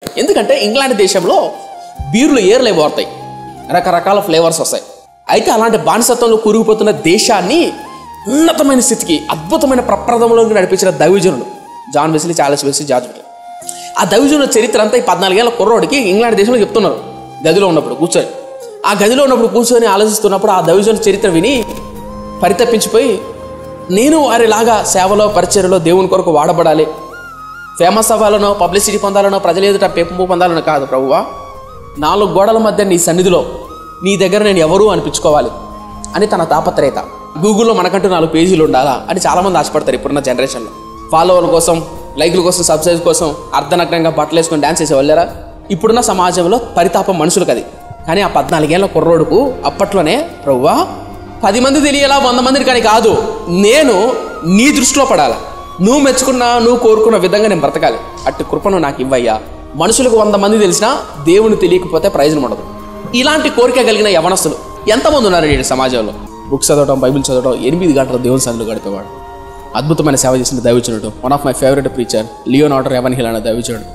ఎందుకంటే ఇంగ్లాండ్ దేశంలో బీర్లు ఏర్లే పోతాయి, రకరకాల ఫ్లేవర్స్ వస్తాయి. అయితే అలాంటి బానిసత్వంలో కూరుకుపోతున్న దేశాన్ని ఉన్నతమైన స్థితికి, అద్భుతమైన ప్రప్రదంలోకి నడిపించిన దైవజనుడు John Wesley, Charles Wesley, George Wheaton. ఆ దైవజనుల చరిత్ర అంతా ఈ 14 ఏళ్ల కుర్రోడికి ఇంగ్లాండ్ దేశంలో చెప్తున్నారు. గదిలో ఉన్నప్పుడు కూర్చొని, ఆ గదిలో ఉన్నప్పుడు కూర్చొని ఆలోచిస్తున్నప్పుడు ఆ దైవజనుల చరిత్ర విని పరితపించిపోయి, నేను వారిలాగా సేవలో, పరిచర్యలో దేవుని కొరకు వాడబడాలి, ఫేమస్ అవ్వాలనో, పబ్లిసిటీ పొందాలనో, ప్రజల ఎదుట పెంపు పొందాలనో కాదు ప్రభువా, 4 గోడల మధ్య నీ సన్నిధిలో నీ దగ్గర నేను ఎవరు అనిపించుకోవాలి అని తన తాపత్రయత. గూగుల్లో మనకంటూ 4 పేజీలు ఉండాలా అని చాలామంది ఆశపడతారు ఇప్పుడున్న జనరేషన్లో. ఫాలోవర్ల కోసం, లైక్ల కోసం, సబ్స్క్రైబ్ కోసం అర్ధనగ్నంగా బట్టలు వేసుకొని డ్యాన్స్ చేసేవాళ్ళరా. ఇప్పుడున్న సమాజంలో పరితాపం మనుషులకు అది. కానీ ఆ 14 ఏళ్ల కుర్రోడుకు అప్పట్లోనే ప్రభువా 10 మంది తెలియాలా, 100 మందిని కానీ కాదు, నేను నీ దృష్టిలో పడాలా, నువ్వు మెచ్చుకున్నా, నువ్వు కోరుకున్న విధంగా నేను బ్రతకాలి, అట్టి కృపను నాకు ఇవ్వయ్యా. మనుషులకు 100 మంది తెలిసినా దేవుని తెలియకపోతే ప్రయోజనం ఉండదు. ఇలాంటి కోరిక కలిగిన యవనస్తులు ఎంతమంది ఉన్నారు ఈ సమాజంలో? బుక్స్ చదవడం, బైబిల్ చదవడం, 8 గంటలు దేవుని సన్నిధిలో గడిపేవాడు. అద్భుతమైన సేవ చేసిన దైవజనుడు, one of my favourite preacher Leonardo Ravenhill అనే దైవజనుడు.